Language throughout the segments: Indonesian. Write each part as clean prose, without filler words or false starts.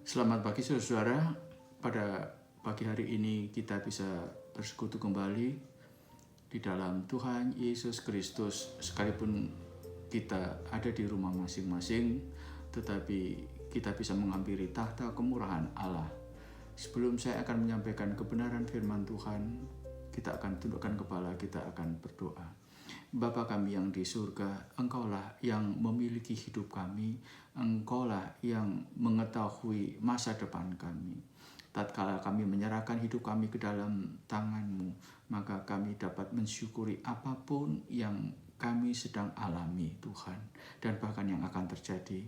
Selamat pagi saudara-saudara. Pada pagi hari ini kita bisa bersekutu kembali di dalam Tuhan Yesus Kristus. Sekalipun kita ada di rumah masing-masing, tetapi kita bisa menghampiri tahta kemurahan Allah. Sebelum saya akan menyampaikan kebenaran firman Tuhan, kita akan tundukkan kepala, kita akan berdoa. Bapa kami yang di surga, Engkaulah yang memiliki hidup kami, Engkaulah yang mengetahui masa depan kami. Tatkala kami menyerahkan hidup kami ke dalam tangan-Mu, maka kami dapat mensyukuri apapun yang kami sedang alami, Tuhan, dan bahkan yang akan terjadi.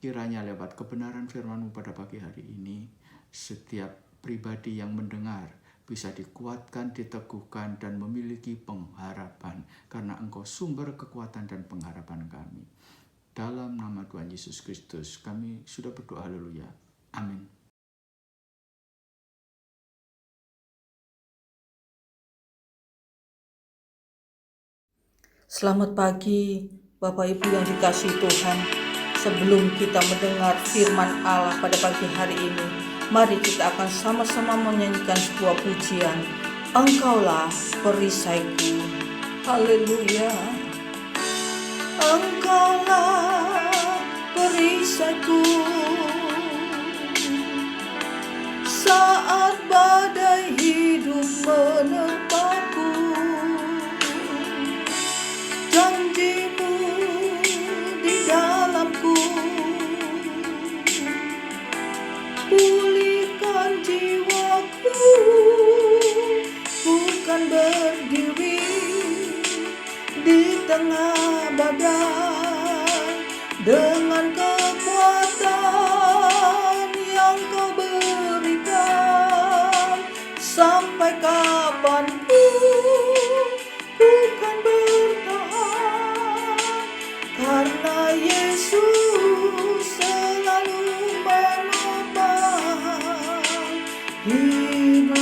Kiranya lewat kebenaran firman-Mu pada pagi hari ini, setiap pribadi yang mendengar bisa dikuatkan, diteguhkan, dan memiliki pengharapan, karena Engkau sumber kekuatan dan pengharapan kami. Dalam nama Tuhan Yesus Kristus, kami sudah berdoa, haleluya. Amin. Selamat pagi Bapak Ibu yang dikasihi Tuhan. Sebelum kita mendengar firman Allah pada pagi hari ini, mari kita akan sama-sama menyanyikan sebuah pujian. Engkaulah perisaiku. Haleluya. Engkaulah perisaiku. Saat badai hidup menerpaku, janji-Mu di dalamku, pulihkan jiwaku, bukan berdiri di tengah badai, dengan kekuatan yang Kau berikan. Sampai kapanpun ku kan bertahan, karena Yesus selalu menopang hidupku.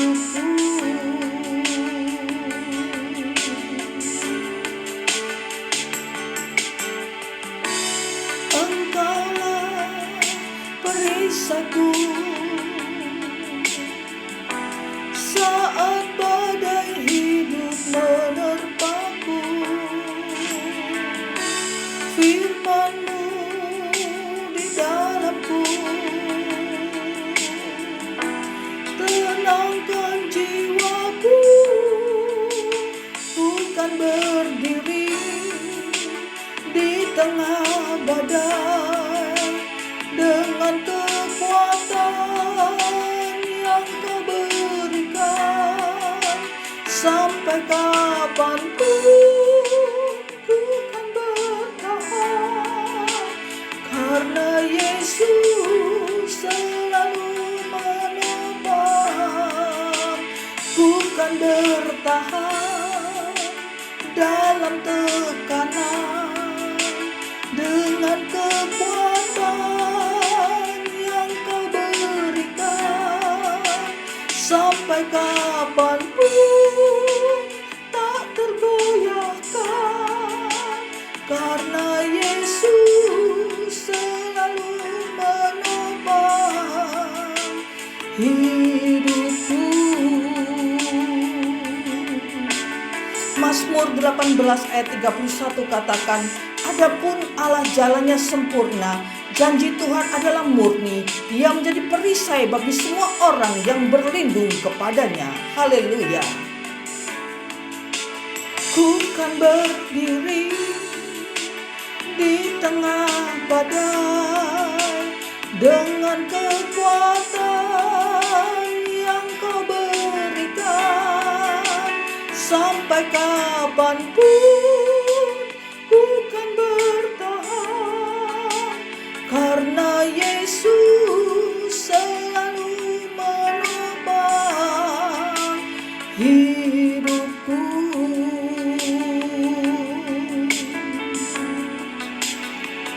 Engkaulah perisaiku. Saat badai hidup menerpaku, firman-Mu di dalamku, tenangkan jiwaku, bukan berdiri di tengah badai, dengan kekuatan yang Kau berikan. Sampai kapanpun ku kan bertahan, karena Yesus selalu menopang. Ku kan bertahan dalam tekanan, dengan kekuatan yang Kau berikan. Sampai kapanpun tak tergoyahkan, karena Yesus selalu menopang hidupku. Mazmur 18 ayat 31 katakan, adapun Allah jalannya sempurna, janji Tuhan adalah murni, Dia menjadi perisai bagi semua orang yang berlindung kepadanya. Haleluya. Ku kan berdiri di tengah badai, dengan kekuatan yang Kau berikan. Sampai kapanpun ku kan bertahan, karena Yesus selalu menopang hidupku.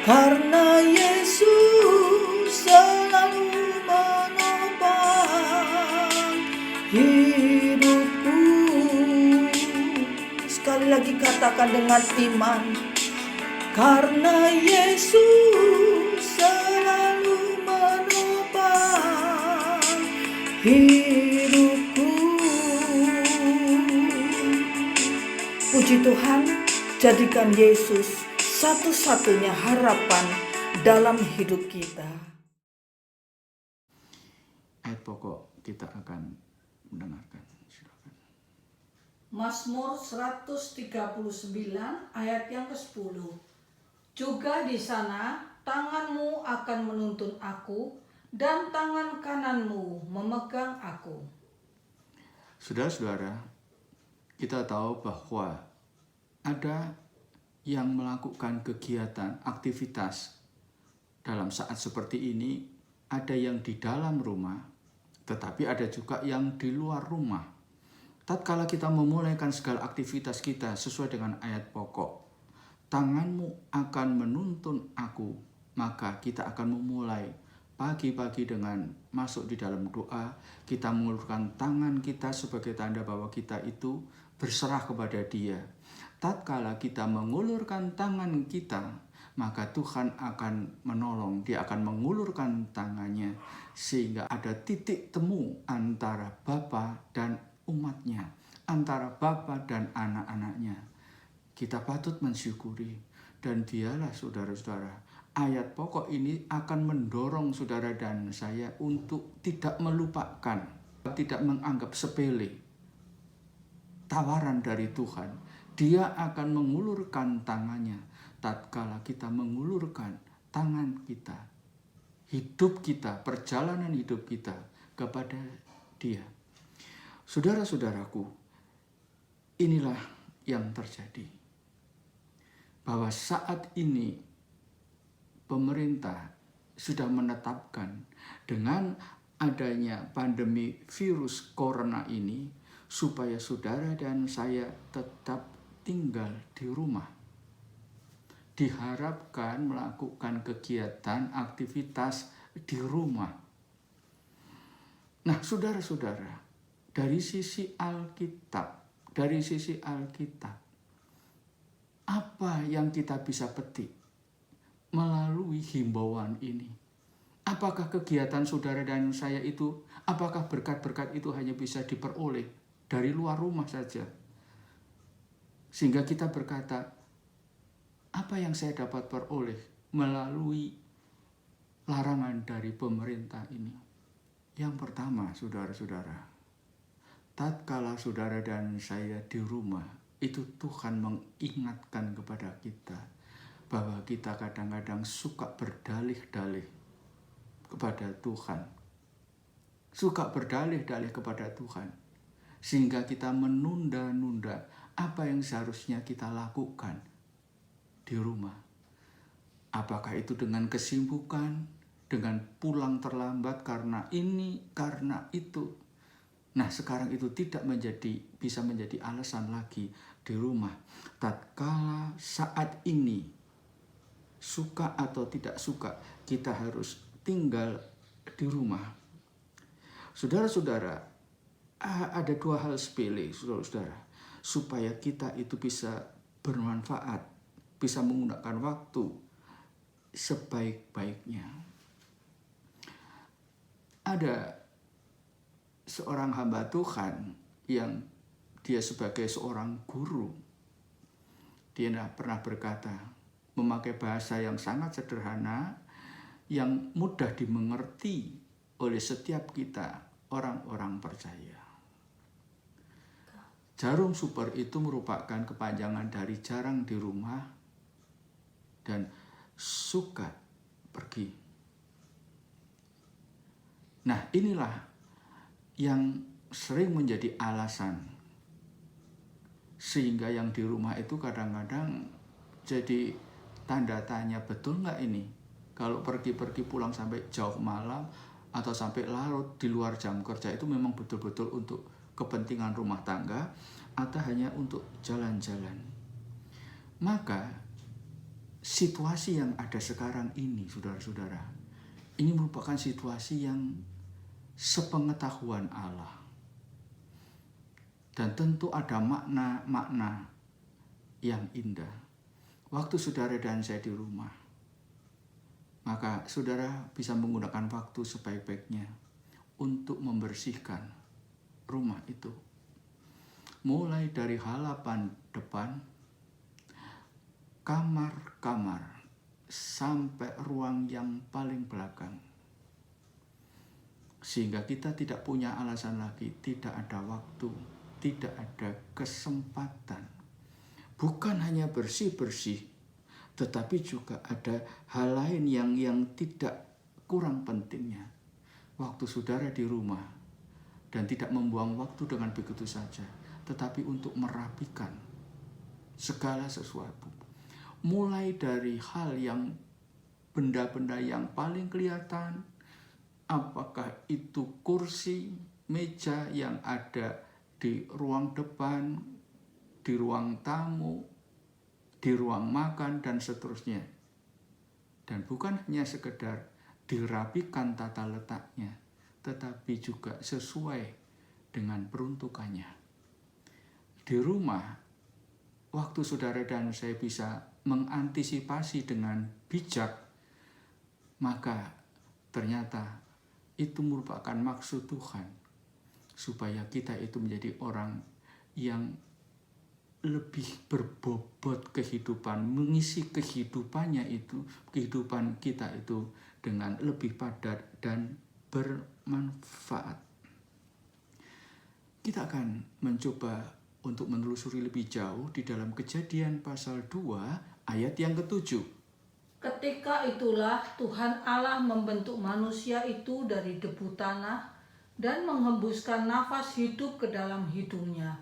Karena Yesus selalu menopang hidupku. Sekali lagi katakan dengan iman, karena Yesus selalu menopang hidupku. Puji Tuhan, jadikan Yesus satu-satunya harapan dalam hidup kita. Ayat pokok kita akan mendengarkan. Silakan. Mazmur 139 ayat yang ke-10. Juga di sana tanganmu akan menuntun aku dan tangan kananmu memegang aku. Saudara-saudara, kita tahu bahwa ada yang melakukan kegiatan, aktivitas dalam saat seperti ini, ada yang di dalam rumah, tetapi ada juga yang di luar rumah. Tatkala kita memulaikan segala aktivitas kita sesuai dengan ayat pokok, tanganmu akan menuntun aku, maka kita akan memulai pagi-pagi dengan masuk di dalam doa. Kita mengulurkan tangan kita sebagai tanda bahwa kita itu berserah kepada Dia. Tatkala kita mengulurkan tangan kita, maka Tuhan akan menolong. Dia akan mengulurkan tangannya sehingga ada titik temu antara Bapa dan umatnya, antara Bapa dan anak-anaknya. Kita patut mensyukuri, dan dialah saudara-saudara, ayat pokok ini akan mendorong saudara dan saya untuk tidak melupakan, tidak menganggap sepele tawaran dari Tuhan. Dia akan mengulurkan tangannya tatkala kita mengulurkan tangan kita, hidup kita, perjalanan hidup kita kepada Dia. Saudara-saudaraku, inilah yang terjadi. Bahwa saat ini pemerintah sudah menetapkan dengan adanya pandemi virus corona ini, supaya saudara dan saya tetap tinggal di rumah. Diharapkan melakukan kegiatan, aktivitas di rumah. Nah, saudara-saudara, dari sisi Alkitab, apa yang kita bisa petik melalui himbauan ini? Apakah kegiatan saudara dan saya itu, apakah berkat-berkat itu hanya bisa diperoleh dari luar rumah saja? Sehingga kita berkata, apa yang saya dapat peroleh melalui larangan dari pemerintah ini? Yang pertama, saudara-saudara, tatkala saudara dan saya di rumah, itu Tuhan mengingatkan kepada kita bahwa kita kadang-kadang suka berdalih-dalih kepada Tuhan. Suka berdalih-dalih kepada Tuhan. Sehingga kita menunda-nunda apa yang seharusnya kita lakukan di rumah. Apakah itu dengan kesibukan, dengan pulang terlambat karena ini, karena itu. Nah, sekarang itu tidak bisa menjadi alasan lagi di rumah. Tatkala saat ini, suka atau tidak suka, kita harus tinggal di rumah. Saudara-saudara, ada dua hal sepele, saudara-saudara, supaya kita itu bisa bermanfaat, bisa menggunakan waktu sebaik-baiknya. Ada seorang hamba Tuhan yang dia sebagai seorang guru, dia pernah berkata, memakai bahasa yang sangat sederhana, yang mudah dimengerti oleh setiap kita, orang-orang percaya. Jarum super itu merupakan kepanjangan dari jarang di rumah dan suka pergi. Nah, inilah yang sering menjadi alasan sehingga yang di rumah itu kadang-kadang jadi tanda tanya, betul nggak ini? Kalau pergi-pergi pulang sampai jauh malam atau sampai larut di luar jam kerja itu memang betul-betul untuk kepentingan rumah tangga atau hanya untuk jalan-jalan. Maka situasi yang ada sekarang ini, saudara-saudara, ini merupakan situasi yang sepengetahuan Allah. Dan tentu ada makna-makna yang indah. Waktu saudara dan saya di rumah, maka saudara bisa menggunakan waktu sebaik-baiknya untuk membersihkan rumah itu. Mulai dari halaman depan, kamar-kamar, sampai ruang yang paling belakang. Sehingga kita tidak punya alasan lagi, tidak ada waktu, tidak ada kesempatan. Bukan hanya bersih-bersih, tetapi juga ada hal lain yang tidak kurang pentingnya. Waktu saudara di rumah dan tidak membuang waktu dengan begitu saja, tetapi untuk merapikan segala sesuatu. Mulai dari hal yang benda-benda yang paling kelihatan, apakah itu kursi, meja yang ada di ruang depan, di ruang tamu, di ruang makan, dan seterusnya. Dan bukan hanya sekedar dirapikan tata letaknya, tetapi juga sesuai dengan peruntukannya. Di rumah, waktu saudara dan saya bisa mengantisipasi dengan bijak, maka ternyata itu merupakan maksud Tuhan, supaya kita itu menjadi orang yang lebih berbobot kehidupan, mengisi kehidupan kita itu dengan lebih padat dan bermanfaat. Kita akan mencoba untuk menelusuri lebih jauh di dalam Kejadian pasal 2 ayat yang ke-7. Ketika itulah Tuhan Allah membentuk manusia itu dari debu tanah dan menghembuskan nafas hidup ke dalam hidungnya.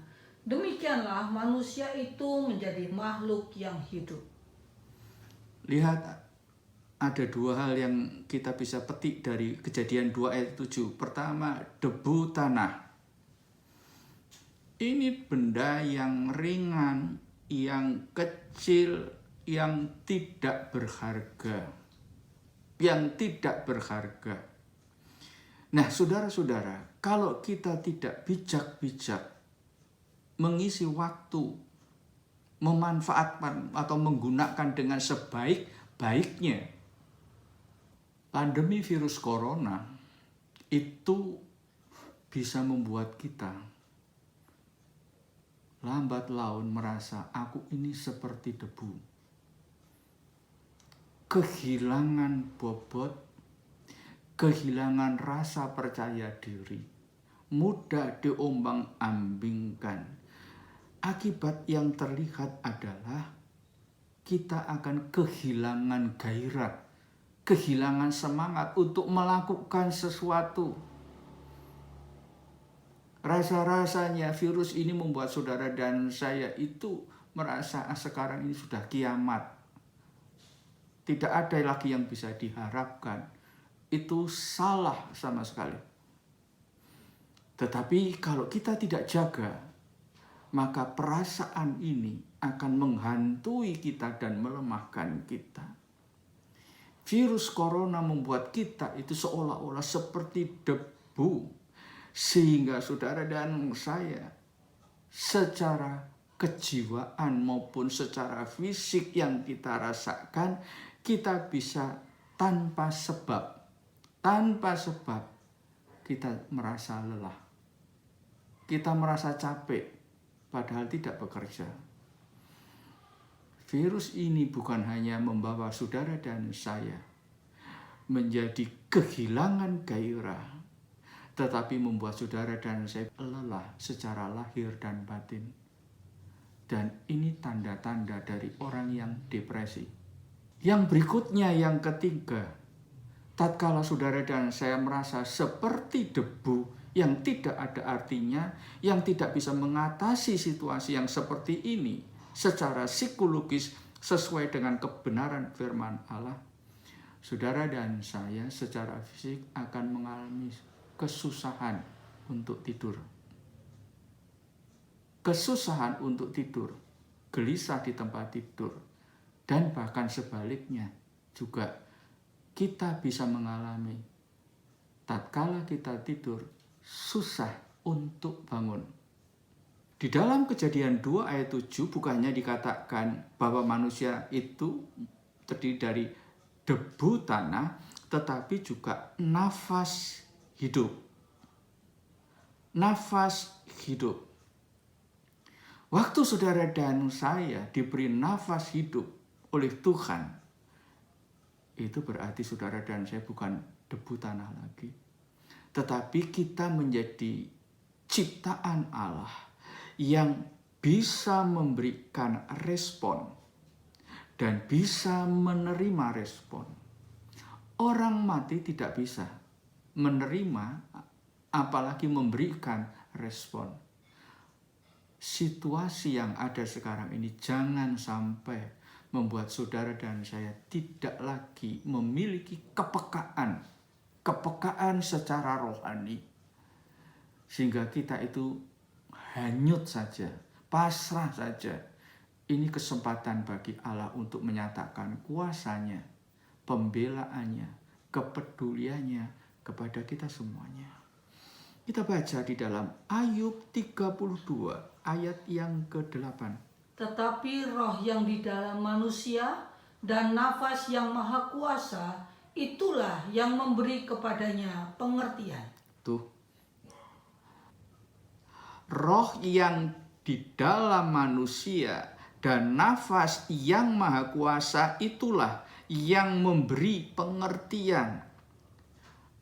Demikianlah manusia itu menjadi makhluk yang hidup. Lihat, ada dua hal yang kita bisa petik dari Kejadian 2 ayat 7. Pertama, debu tanah. Ini benda yang ringan, yang kecil, yang tidak berharga. Nah, saudara-saudara, kalau kita tidak bijak-bijak mengisi waktu, memanfaatkan atau menggunakan dengan sebaik-baiknya, pandemi virus corona itu bisa membuat kita lambat laun merasa aku ini seperti debu. Kehilangan bobot, kehilangan rasa percaya diri, mudah diombang-ambingkan. Akibat yang terlihat adalah kita akan kehilangan gairah, kehilangan semangat untuk melakukan sesuatu. Rasa-rasanya virus ini membuat saudara dan saya itu merasa sekarang ini sudah kiamat. Tidak ada lagi yang bisa diharapkan. Itu salah sama sekali. Tetapi kalau kita tidak jaga, maka perasaan ini akan menghantui kita dan melemahkan kita. Virus corona membuat kita itu seolah-olah seperti debu, sehingga saudara dan saya secara kejiwaan maupun secara fisik yang kita rasakan, kita bisa tanpa sebab kita merasa lelah, kita merasa capek, padahal tidak bekerja. Virus ini bukan hanya membawa saudara dan saya menjadi kehilangan gairah, tetapi membuat saudara dan saya lelah secara lahir dan batin. Dan ini tanda-tanda dari orang yang depresi. Yang berikutnya, yang ketiga, tatkala saudara dan saya merasa seperti debu yang tidak ada artinya, yang tidak bisa mengatasi situasi yang seperti ini secara psikologis sesuai dengan kebenaran firman Allah, saudara dan saya secara fisik akan mengalami kesusahan untuk tidur. Kesusahan untuk tidur, gelisah di tempat tidur, dan bahkan sebaliknya juga kita bisa mengalami tatkala kita tidur susah untuk bangun. Di dalam Kejadian 2 ayat 7 bukannya dikatakan bahwa manusia itu terdiri dari debu tanah, tetapi juga nafas hidup. nafas hidup. Waktu saudara dan saya diberi nafas hidup oleh Tuhan, itu berarti saudara dan saya bukan debu tanah lagi, tetapi kita menjadi ciptaan Allah yang bisa memberikan respon dan bisa menerima respon. Orang mati tidak bisa menerima, apalagi memberikan respon. Situasi yang ada sekarang ini jangan sampai membuat saudara dan saya tidak lagi memiliki kepekaan secara rohani, sehingga kita itu hanyut saja, pasrah saja. Ini kesempatan bagi Allah untuk menyatakan kuasanya, pembelaannya, kepeduliannya kepada kita semuanya. Kita baca di dalam Ayub 32 ayat yang ke-8. Tetapi roh yang di dalam manusia dan nafas yang maha kuasa, itulah yang memberi kepadanya pengertian. Tuh. Roh yang di dalam manusia dan nafas yang maha kuasa, itulah yang memberi pengertian.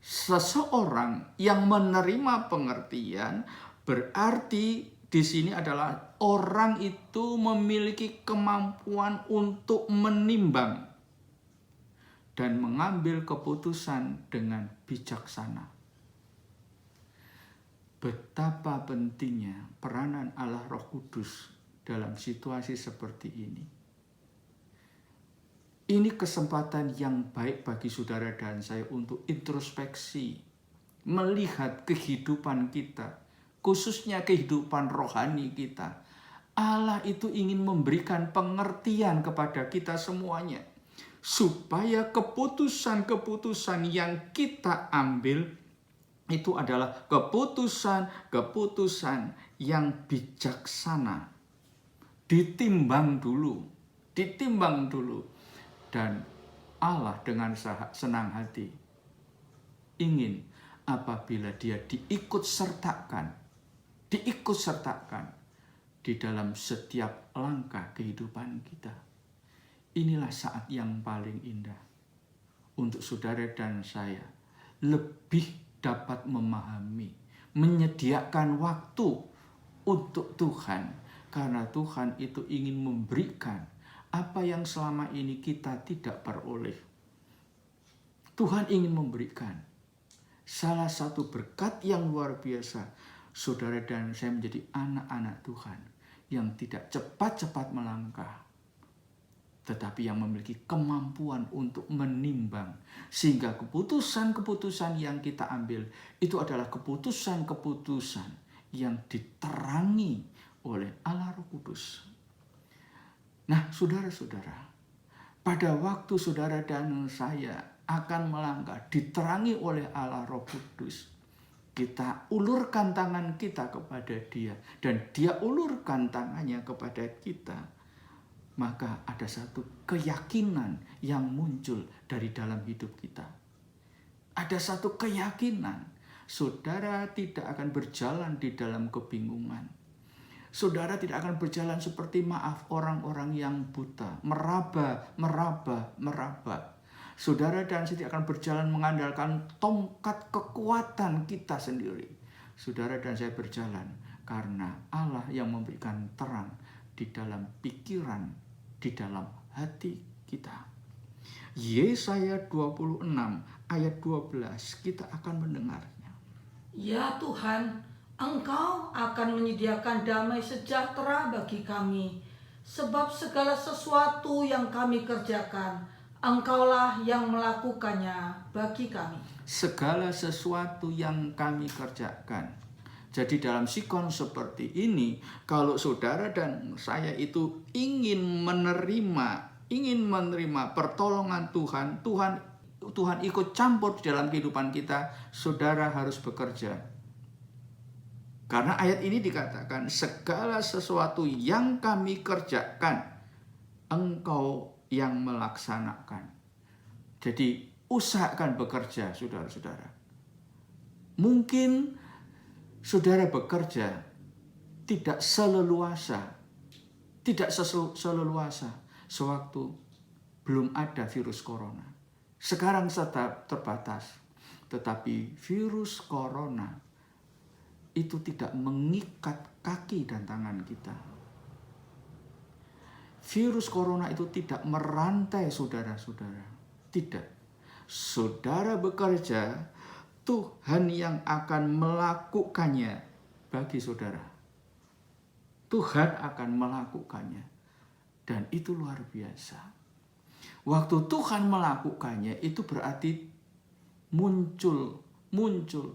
Seseorang yang menerima pengertian berarti di sini adalah orang itu memiliki kemampuan untuk menimbang dan mengambil keputusan dengan bijaksana. Betapa pentingnya peranan Allah Roh Kudus dalam situasi seperti ini. Ini kesempatan yang baik bagi saudara dan saya untuk introspeksi, melihat kehidupan kita, khususnya kehidupan rohani kita. Allah itu ingin memberikan pengertian kepada kita semuanya, supaya keputusan-keputusan yang kita ambil itu adalah keputusan-keputusan yang bijaksana. Ditimbang dulu. Dan Allah dengan senang hati ingin apabila dia diikut sertakan di dalam setiap langkah kehidupan kita. Inilah saat yang paling indah untuk saudara dan saya lebih dapat memahami, menyediakan waktu untuk Tuhan, karena Tuhan itu ingin memberikan apa yang selama ini kita tidak peroleh. Tuhan ingin memberikan salah satu berkat yang luar biasa. Saudara dan saya menjadi anak-anak Tuhan yang tidak cepat-cepat melangkah, tetapi yang memiliki kemampuan untuk menimbang. Sehingga keputusan-keputusan yang kita ambil itu adalah keputusan-keputusan yang diterangi oleh Allah Roh Kudus. Nah, saudara-saudara, pada waktu saudara dan saya akan melangkah diterangi oleh Allah Roh Kudus, kita ulurkan tangan kita kepada Dia dan Dia ulurkan tangannya kepada kita, maka ada satu keyakinan yang muncul dari dalam hidup kita. Ada satu keyakinan, saudara tidak akan berjalan di dalam kebingungan. Saudara tidak akan berjalan seperti orang-orang yang buta, meraba. Saudara dan saya tidak akan berjalan mengandalkan tongkat kekuatan kita sendiri. Saudara dan saya berjalan karena Allah yang memberikan terang di dalam pikiran, di dalam hati kita. Yesaya 26 ayat 12 kita akan mendengarnya. Ya Tuhan, Engkau akan menyediakan damai sejahtera bagi kami, sebab segala sesuatu yang kami kerjakan, Engkaulah yang melakukannya bagi kami. Segala sesuatu yang kami kerjakan. Jadi dalam sikon seperti ini, kalau saudara dan saya itu ingin menerima pertolongan Tuhan, Tuhan ikut campur di dalam kehidupan kita, saudara harus bekerja. Karena ayat ini dikatakan, segala sesuatu yang kami kerjakan, Engkau yang melaksanakan. Jadi usahakan bekerja, saudara-saudara. Mungkin saudara bekerja tidak seleluasa sewaktu belum ada virus corona. Sekarang tetap terbatas, tetapi virus corona itu tidak mengikat kaki dan tangan kita. Virus corona itu tidak merantai saudara-saudara. Tidak. Saudara bekerja, Tuhan yang akan melakukannya bagi saudara. Tuhan akan melakukannya. Dan itu luar biasa. Waktu Tuhan melakukannya itu berarti muncul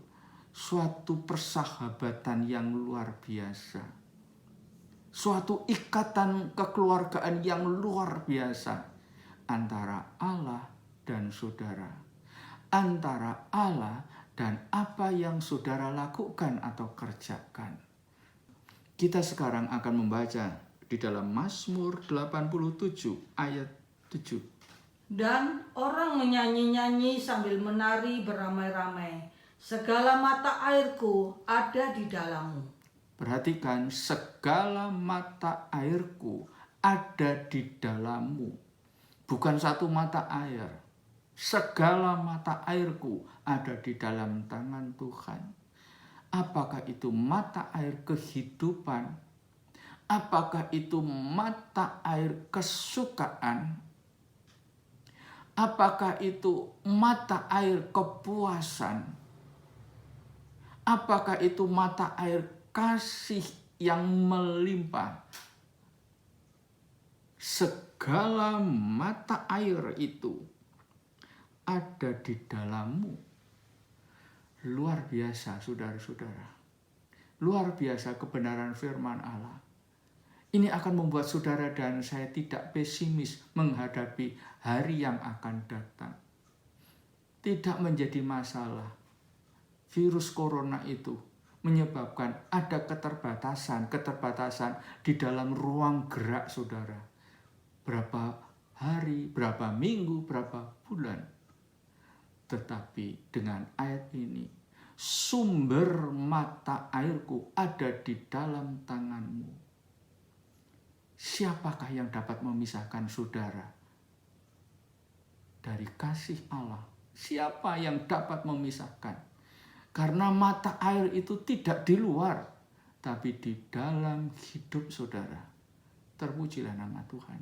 suatu persahabatan yang luar biasa. Suatu ikatan kekeluargaan yang luar biasa antara Allah dan saudara. Antara Allah dan apa yang saudara lakukan atau kerjakan. Kita sekarang akan membaca di dalam Mazmur 87 ayat 7. Dan orang menyanyi-nyanyi sambil menari beramai-ramai. Segala mata airku ada di dalammu. Perhatikan, segala mata airku ada di dalammu. Bukan satu mata air. Segala mata airku ada di dalam tangan Tuhan. Apakah itu mata air kehidupan? Apakah itu mata air kesukaan? Apakah itu mata air kepuasan? Apakah itu mata air kasih yang melimpah? Segala mata air itu ada di dalammu. Luar biasa saudara-saudara. Luar biasa kebenaran firman Allah. Ini akan membuat saudara dan saya tidak pesimis menghadapi hari yang akan datang. Tidak menjadi masalah. Virus corona itu menyebabkan ada keterbatasan di dalam ruang gerak saudara. Berapa hari, berapa minggu, berapa bulan. Tetapi dengan ayat ini, sumber mata airku ada di dalam tanganmu. Siapakah yang dapat memisahkan saudara dari kasih Allah? Siapa yang dapat memisahkan? Karena mata air itu tidak di luar, tapi di dalam hidup saudara. Terpujilah nama Tuhan.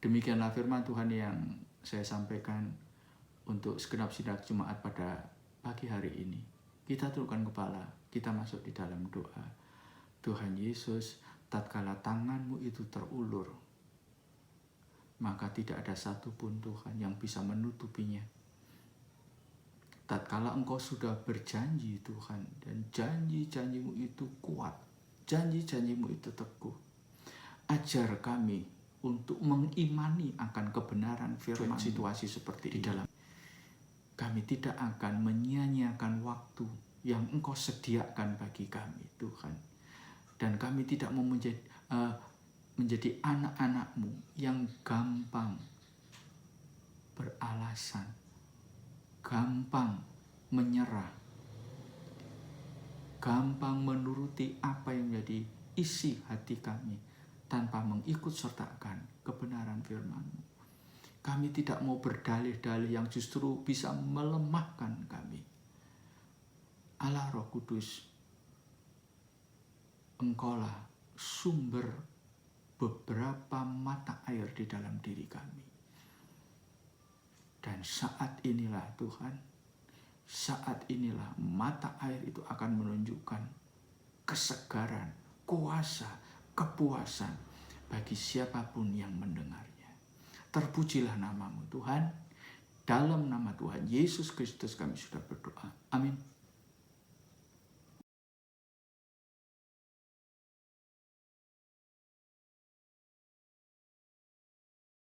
Demikianlah firman Tuhan yang saya sampaikan untuk segenap sidang Jumat pada pagi hari ini. Kita tundukkan kepala, kita masuk di dalam doa. Tuhan Yesus, tatkala tanganmu itu terulur, maka tidak ada satupun Tuhan yang bisa menutupinya. Tatkala engkau sudah berjanji Tuhan, dan janji-janjimu itu kuat, janji-janjimu itu teguh. Ajar kami untuk mengimani akan kebenaran firman situasi seperti di dalam. Kami tidak akan menyia-nyiakan waktu yang engkau sediakan bagi kami Tuhan. Dan kami tidak mau menjadi anak-anak-Mu yang gampang beralasan, gampang menyerah, gampang menuruti apa yang menjadi isi hati kami tanpa mengikut sertakan kebenaran firman-Mu. Kami tidak mau berdalih-dalih yang justru bisa melemahkan kami. Allah Roh Kudus, Engkaulah sumber beberapa mata air di dalam diri kami. Dan saat inilah Tuhan, saat inilah mata air itu akan menunjukkan kesegaran, kuasa, kepuasan bagi siapapun yang mendengarnya. Terpujilah nama-Mu Tuhan. Dalam nama Tuhan Yesus Kristus kami sudah berdoa. Amin.